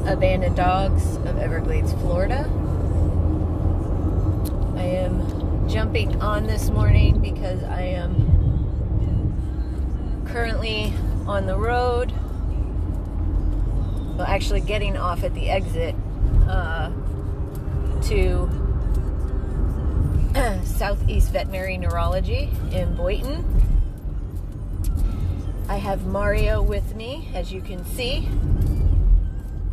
Abandoned Dogs of Everglades, Florida. I am jumping on this morning because I am currently on the road. Well, actually getting off at the exit to Southeast Veterinary Neurology in Boynton. I have Mario with me, as you can see,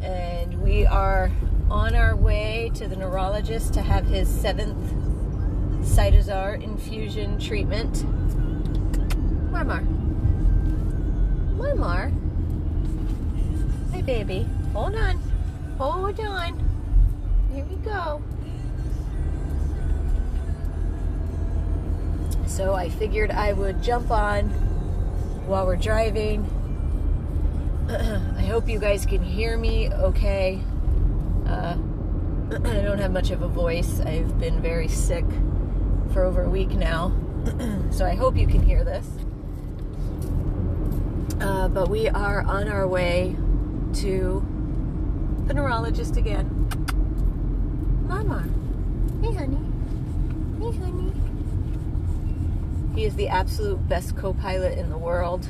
and we are on our way to the neurologist to have his 7th cytosar infusion treatment. Marmar. Marmar. Hey, baby. Hold on. Hold on. Here we go. So I figured I would jump on while we're driving. I hope you guys can hear me okay. I don't have much of a voice. I've been very sick for over a week now. So I hope you can hear this. But we are on our way to the neurologist again. Mama. Hey, honey. Hey, honey. He is the absolute best co-pilot in the world.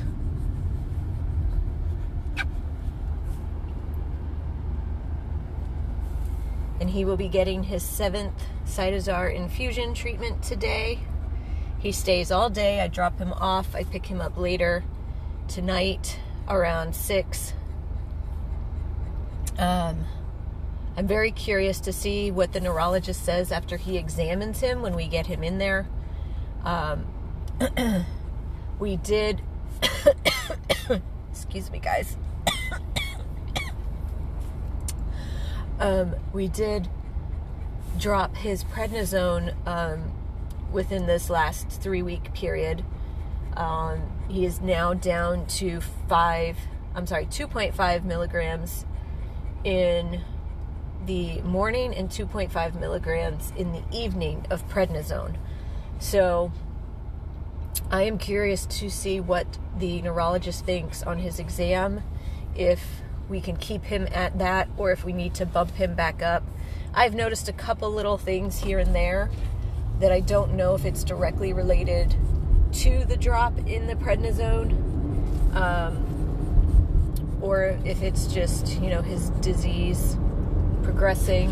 And he will be getting his 7th cytosar infusion treatment today. He stays all day. I drop him off. I pick him up later tonight around 6. I'm very curious to see what the neurologist says after he examines him when we get him in there. We did excuse me, guys. We did drop his prednisone within this last 3-week period. He is now down to 2.5 milligrams in the morning and 2.5 milligrams in the evening of prednisone. So I am curious to see what the neurologist thinks on his exam, if we can keep him at that or if we need to bump him back up. I've noticed a couple little things here and there that I don't know if it's directly related to the drop in the prednisone, or if it's just, his disease progressing.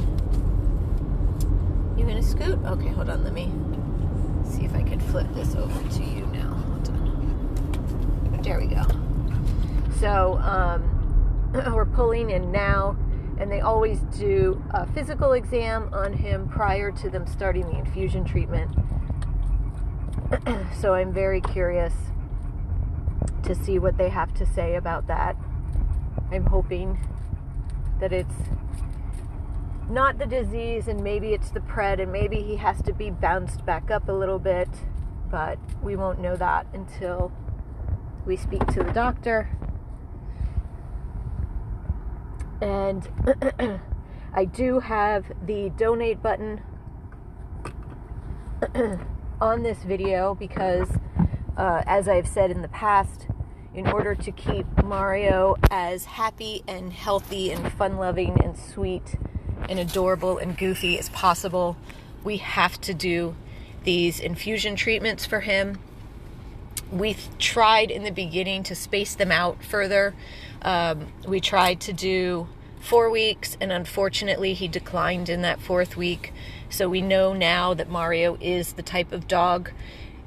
You gonna scoot? Okay, hold on, let me see if I can flip this over to you now. Hold on. There we go. So, we're pulling in now, and they always do a physical exam on him prior to them starting the infusion treatment. So I'm very curious to see what they have to say about that. I'm hoping that it's not the disease and maybe it's the pred and maybe he has to be bounced back up a little bit, but we won't know that until we speak to the doctor. And I do have the donate button on this video because, as I've said in the past, in order to keep Mario as happy and healthy and fun-loving and sweet and adorable and goofy as possible, we have to do these infusion treatments for him. We tried in the beginning to space them out further. We tried to do 4 weeks, and unfortunately he declined in that 4th week. So we know now that Mario is the type of dog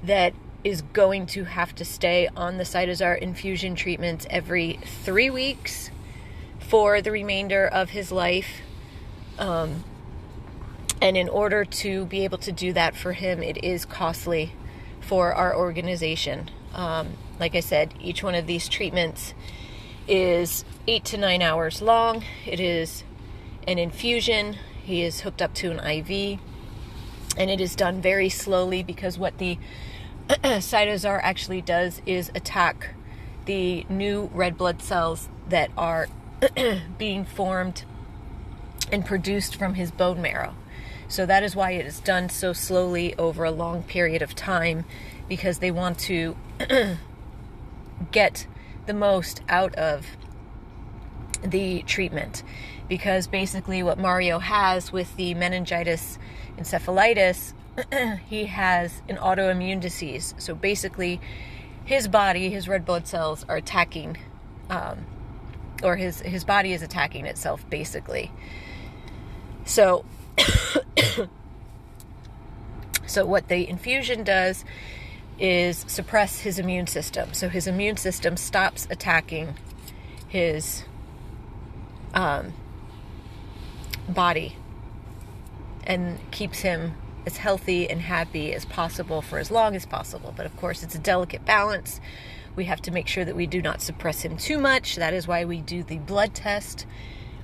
that is going to have to stay on the cytosar infusion treatments every 3 weeks for the remainder of his life. And in order to be able to do that for him, it is costly for our organization. Like I said, each one of these treatments is 8 to 9 hours long. It is an infusion. He is hooked up to an IV, and it is done very slowly because what the cytosar actually does is attack the new red blood cells that are being formed and produced from his bone marrow. So that is why it is done so slowly over a long period of time, because they want to get the most out of the treatment, because basically what Mario has with the meningitis encephalitis, he has an autoimmune disease. So basically his body, his red blood cells are attacking, or his body is attacking itself basically. So so what the infusion does is suppress his immune system. So his immune system stops attacking his body and keeps him as healthy and happy as possible for as long as possible. But of course, it's a delicate balance. We have to make sure that we do not suppress him too much. That is why we do the blood test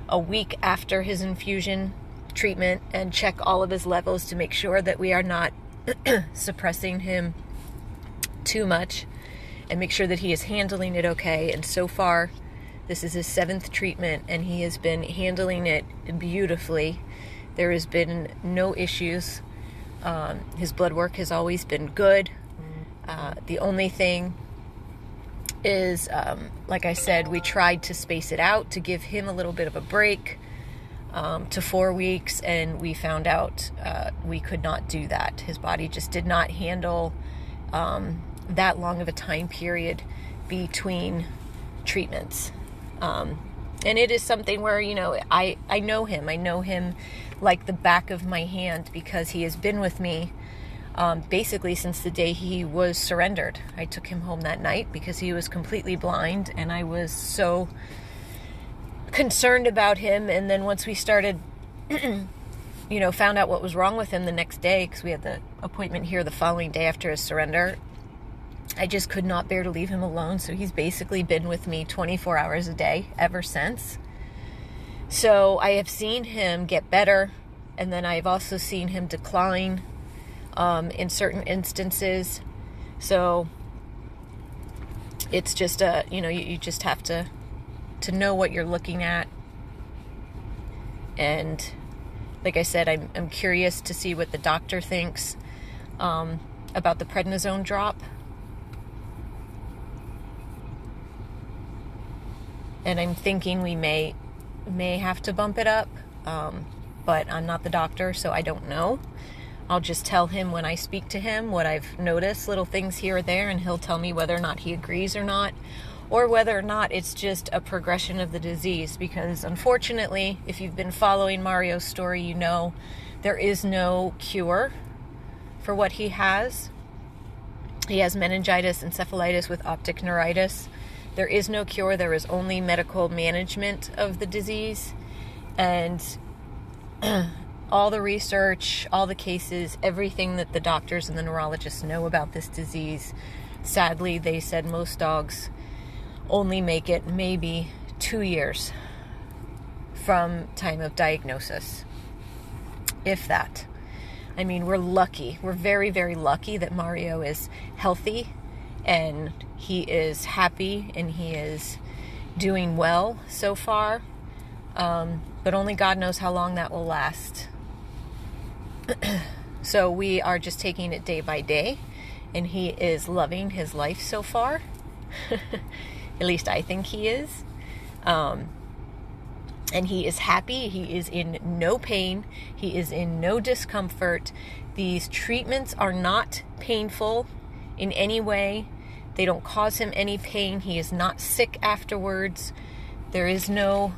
a week after his infusion treatment and check all of his levels to make sure that we are not suppressing him too much, and make sure that he is handling it okay. And so far, this is his 7th treatment, and he has been handling it beautifully. There has been no issues. His blood work has always been good. The only thing is, like I said, we tried to space it out to give him a little bit of a break to 4 weeks, and we found out we could not do that. His body just did not handle that long of a time period between treatments. And it is something where, I know him. I know him like the back of my hand, because he has been with me basically since the day he was surrendered. I took him home that night because he was completely blind, and I was so concerned about him. And then once we started, found out what was wrong with him the next day, because we had the appointment here the following day after his surrender, I just could not bear to leave him alone. So he's basically been with me 24 hours a day ever since. So I have seen him get better, and then I've also seen him decline in certain instances. So it's just you just have to know what you're looking at. And like I said, I'm curious to see what the doctor thinks about the prednisone drop. And I'm thinking we may have to bump it up, but I'm not the doctor, so I don't know. I'll just tell him when I speak to him what I've noticed, little things here or there, and he'll tell me whether or not he agrees or not, or whether or not it's just a progression of the disease. Because unfortunately, if you've been following Mario's story, you know there is no cure for what he has. He has meningitis encephalitis with optic neuritis. There is no cure. There is only medical management of the disease. And all the research, all the cases, everything that the doctors and the neurologists know about this disease, sadly, they said most dogs only make it maybe 2 years from time of diagnosis, if that. I mean, we're lucky. We're very, very lucky that Mario is healthy, and he is happy, and he is doing well so far. But only God knows how long that will last. So we are just taking it day by day, and he is loving his life so far. At least I think he is. And he is happy. He is in no pain. He is in no discomfort. These treatments are not painful in any way. They don't cause him any pain. He is not sick afterwards. There is no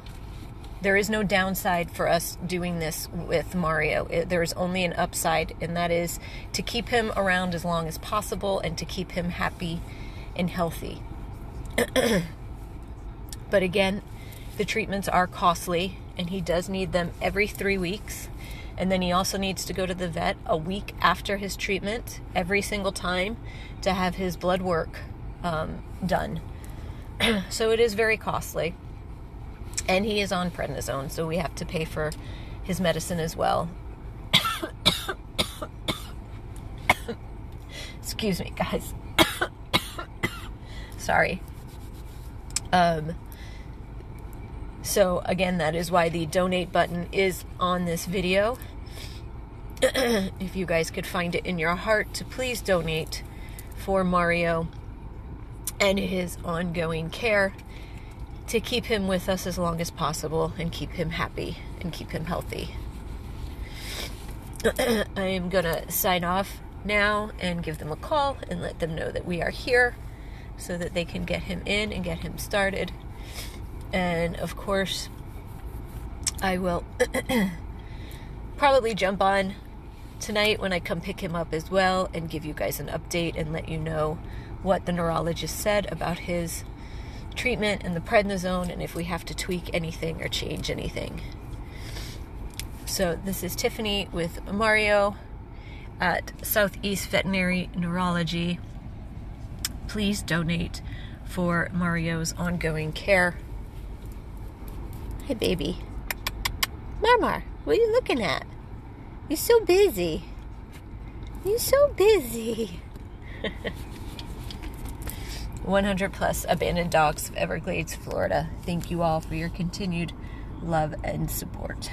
downside for us doing this with Mario. There is only an upside, and that is to keep him around as long as possible and to keep him happy and healthy. But again, the treatments are costly, and he does need them every 3 weeks. And then he also needs to go to the vet a week after his treatment every single time to have his blood work done. So it is very costly. And he is on prednisone, so we have to pay for his medicine as well. Excuse me, guys. Sorry. So again, that is why the donate button is on this video. If you guys could find it in your heart to please donate for Mario and his ongoing care, to keep him with us as long as possible and keep him happy and keep him healthy. I am going to sign off now and give them a call and let them know that we are here so that they can get him in and get him started. And of course, I will probably jump on tonight when I come pick him up as well and give you guys an update and let you know what the neurologist said about his treatment and the prednisone and if we have to tweak anything or change anything. So this is Tiffany with Mario at Southeast Veterinary Neurology. Please donate for Mario's ongoing care. Hi, baby. Marmar, what are you looking at? You're so busy. You're so busy. 100 plus abandoned dogs of Everglades, Florida. Thank you all for your continued love and support.